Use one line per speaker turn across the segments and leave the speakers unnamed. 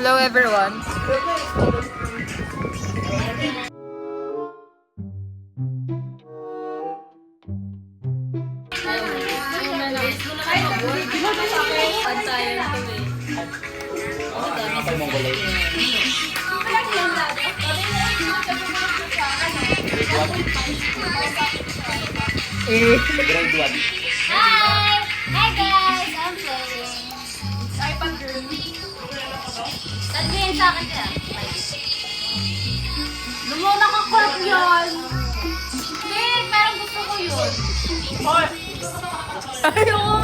Hello everyone.
Hi! Hi guys! I'm playing. Sabihin sa akin ka. Lumuna ka crop yun! Hindi, parang gusto ko yun.
Ayun!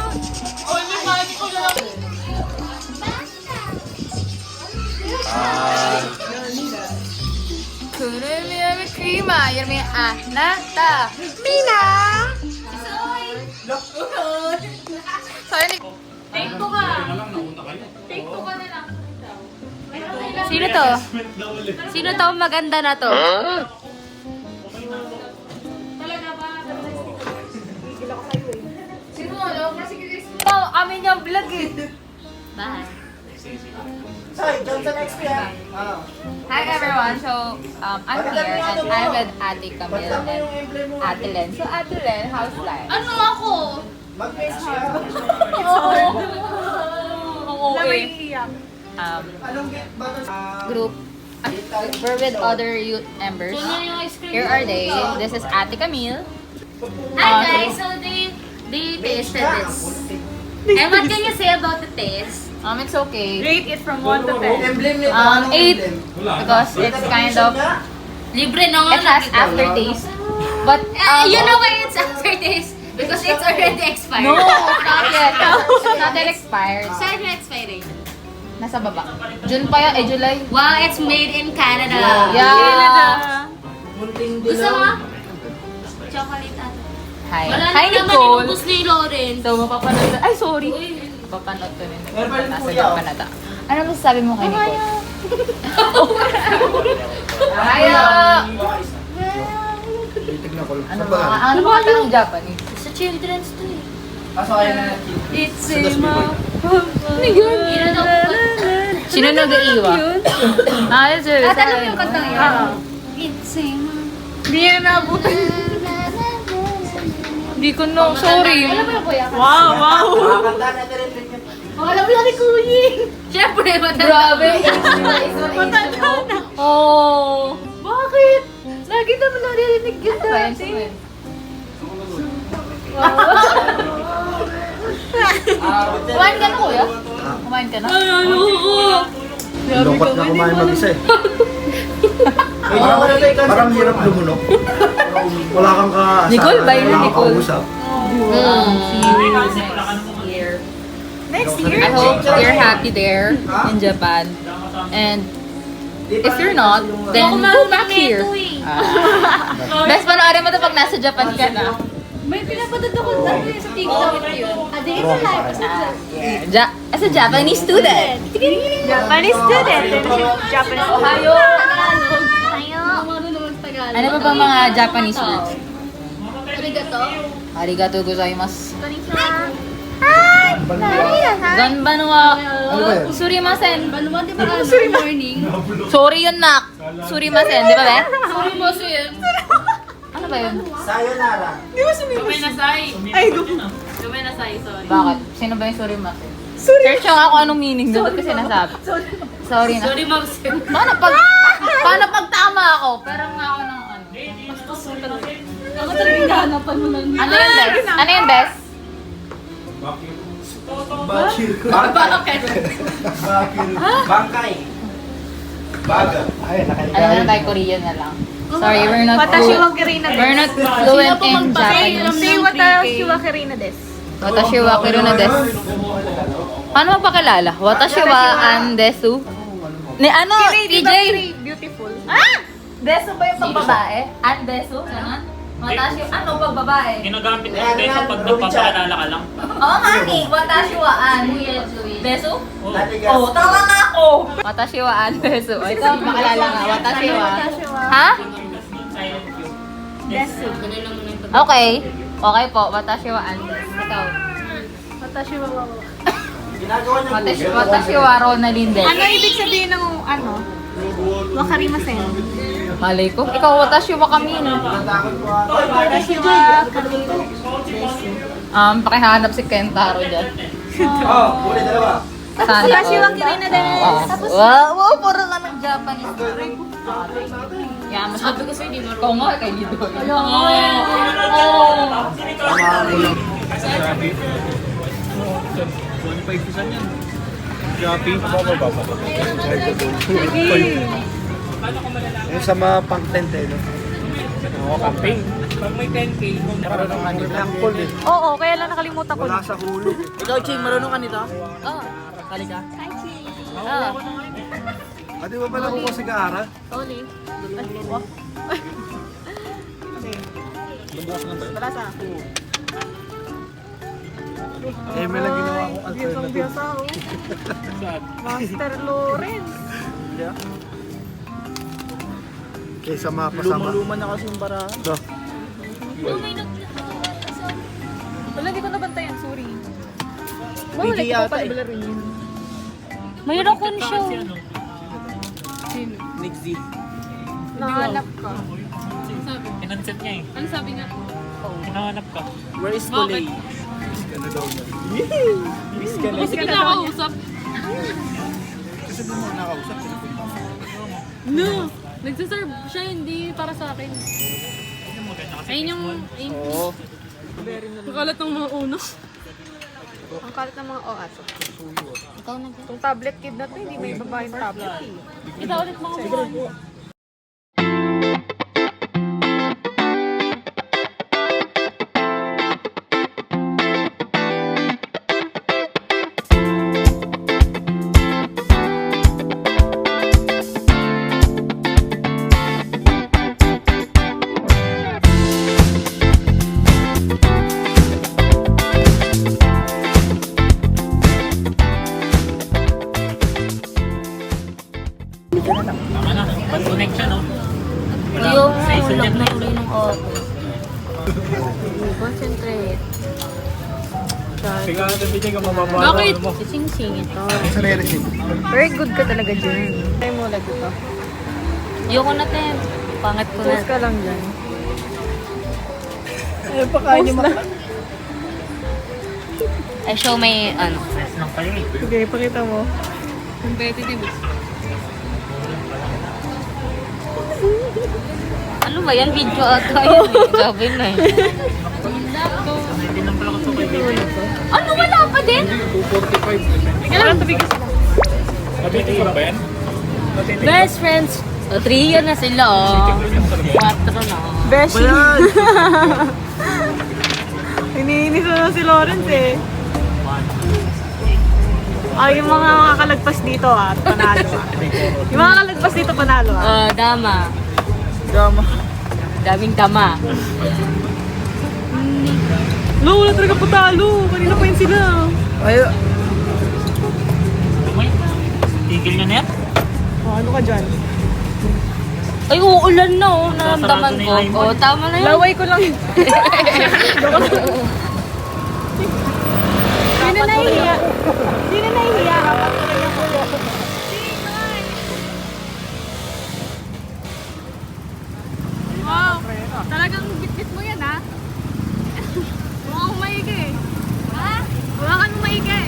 Kurumi krima, yermi anata, Mina! Sorry.
Take two ka. Take two ka na lang.
Sino to? Sino to maganda na to?
Talaga ba?
Oh, amin yung vlog eh.
Bye.
Hi everyone, so I'm here and I'm with Ate Camille and Ate Len. So Ate Len, how's life?
Ano ako?
Mag-face ka.
Oo. Group. We're with other youth members. Here are they. This is Ate Camille.
Hi guys, so they tasted this. And what can you say about the taste?
It's okay.
Rate it from 1 to 10.
8 because it's kind of
Libre na nga.
it has aftertaste. But
You know why it's aftertaste? Because it's already expired.
no, not yet. Not yet expired.
Saan yung expiration?
Nasa baba. June pa yan, July.
Wow, it's made in Canada.
Yeah.
Gusto mo? Chocolate ate.
Hi.
Wala
Hi,
na naman
Nicole.
inubos ni Lauren.
So, mapapanood na. Ay, sorry. Mapapanood ko rin. Nasa Japan na ta. Ano masasabi mo kay Nicole? Ayaw! Ano ba? Ano ba kata ng Japanese?
Sa children's to eh.
It's a
Sino nag-iiwa? Yun sir.
At alam mo yung kantang yun?
It's a
Hindi niya naabutan. Hindi ko no, sorry.
Alam mo yung kuya?
Wow, wow.
Alam mo ni Kuya. Siyempre, matanda.
Grabe.
Matanda na.
Oh.
Bakit? Lagi naman narinig yun
Ano ba yan?
dati.
Kumain ka na kuya? Kumain ka na?
Lungkot na kumain mag-isa eh. Parang hirap lumunok. Wala kang ka-asahan.
Nicole ba yun,
wala kang
Nicole?
kausap.
Next year?
I hope you're happy there in Japan. And if you're not, then go back here. Best panoorin mo to pag nasa Japan ka na.
May pinapatad ako dati sa TikTok yun. Adi, it's a live.
As a Japanese student.
Japanese student. Japanese.
Ohio!
Tayo. Marunong Tagalog.
Ano pa ba mga Japanese words?
Arigato.
Arigato gozaimasu.
Konnichiwa.
Ganbanwa.
Ano ba yan?
Surimasen.
Banuan, di ba morning?
Sorry yun, nak. Surimasen, di ba be?
Sorry mo so yun.
Ano ba yun?
Sayonara.
Ay, go.
Bakit? Sino ba yung surimasen? Search nyo nga kung anong meaning doon. Ba't ko sinasabi? Sorry na.
Sorry mo so yun.
Paano pag tama ako? Pero nga ako ng ano.
Ako talaga hihanapan mo lang.
Ano yung best? Ano yung best?
Bakir.
Bakit?
Bangkay. Baga. Ay,
Ano na tayo? Korean na lang. Sorry, we're not
Watashi wa kirina
We're not fluent in Japanese.
Say watashi wa kirina desu.
Watashi wa kiruna desu. Paano magpakilala? Watashi wa andesu. Ni ano? PJ?
Beautiful.
Desu ba yung pagbabae? Andesu? Ganon? Watashi, ano pagbabae?
Ginagamit mo din sa pag nagpapaalala ka lang.
Oo nga ni, watashi wa an. Desu?
Oh.
Oh, tama nga ako! Watashi wa an desu. O, ito, makilala nga. Watashi wa. Ha?
Silent Q.
Desu.
Okay. Okay po, watashi wa an desu. Ikaw.
Watashi wa wa.
Watashi wa Ronaldin desu.
Ano ibig sabihin ng wakarimasen?
Malay ko. Ikaw, watashi wa kami.
Watashi wa karina desu.
Pakihanap si Kentaro dyan.
Watashi wa kirina desu.
Wow, puro ka ng Japanese. Yeah, mas
Sabi ko sa'yo, di mo.
ikaw nga kay Lido.
Shopee. Yung sa mga pang tent eh, no?
Oo, camping. Pag may 10K, kung
Marunong ka nito. Ang cool eh.
Oo, kaya lang nakalimutan ko.
Wala sa hulog eh.
Ikaw, Ching, marunong ka nito?
Oh.
Halika.
Ah.
Di ba pala ko si Gara?
Tony. Wala sa ako.
Eh, may lang ginawa akong alternative.
Biyasa ako. Master Lawrence.
Kaysa mapasama.
Luma na kasi yung bara.
Ito.
Wala, di ko nabantayan. Sorry. Wala,
PG
di ko
yata
pa
eh.
nabalarin.
Mayroon ko na siya.
Nick Z.
Nahanap ka.
Pinanset niya eh.
Ano sabi nga?
Hinahanap ka.
Where is Kulay?
Ano daw niya?
Kasi ka nakakausap.
Kasi mo nakausap.
No! Nagsaserve siya, hindi para sa akin. Ayun yung...
Oo.
Ang kalat ng mga uno. Ang kalat ng mga OAT.
Ikaw na.
Itong tablet kid na to, hindi may babae yung tablet eh.
Kita ulit mga mukha.
Tama na. Bad connection, no?
Yung
Sa
lock
dyan
na
na
ulit ng auto. Concentrate.
Bakit?
Sing-sing ito.
Sa re-receive.
Very good ka talaga dyan. Try mo ulit ito.
Ayoko na, Tem. Pangat ko na.
Pause ka lang dyan.
Ayun pa kaya niyo
I show my,
Stress lang kayo eh.
Sige, pakita mo. Competitive.
ano ba yan? Video ata yan eh. Sabi na eh.
Hindi lang pala ko sa kaibigan.
Ano? Wala pa din?
245.
Kailangan tabigis mo.
Mabiti ba yan?
Best friends. O, 3 yan na sila, oh. 4 na.
Beshi. Iniinis na si Lawrence eh. Ay, yung mga kakalagpas dito panalo Yung mga kalagpas dito panalo
Dama.
Gama.
Daming dama.
No, wala talaga patalo. Kanina pa yun sila.
Ayun.
Tumay. Tigil niya na yan.
Ano ka dyan?
Ay, uulan na, oh. Naramdaman
Sasarado na
ko.
yung limon.
Oh, tama na yun.
Laway ko lang. Hindi na nahihiya. Hindi na nahihiya. Wow. Talagang bit-bit mo yan, ha? Mukha kang maigi. Ha? Mukha kang maigi.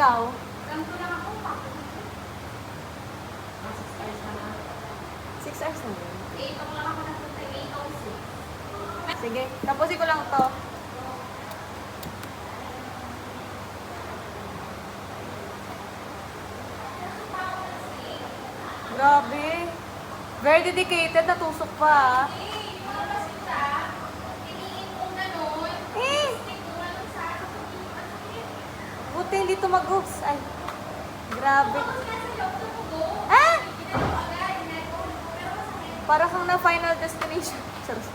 Ikaw? Six hours na yun. Sige, tapusin ko lang to. Grabe. Very dedicated, natusok pa ah. Eh! Buti hindi tumagos. Ay, grabe. Ah! Para kang na Final Destination. Charot.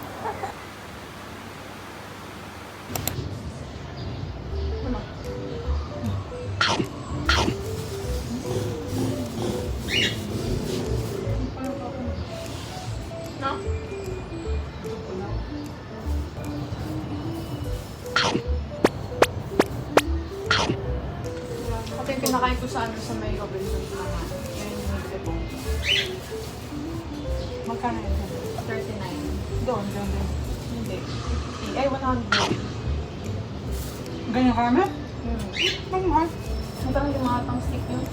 Ito yung pinakain ko sa may Robinsons naman. Yan yung nabili ko. Magkano yun? 39. Doon. Hindi. Ay, 100.
Ganyan karami?
Ang mahal. Ang parang yung mga pang stick yun.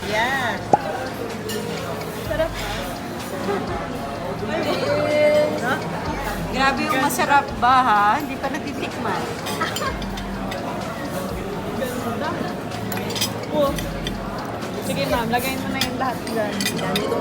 Yan. Grabe yung masarap ba ha? Hindi pa natitikman.
Oh. Sige ma'am, lagayin mo na yung lahat dyan.
Yan, ito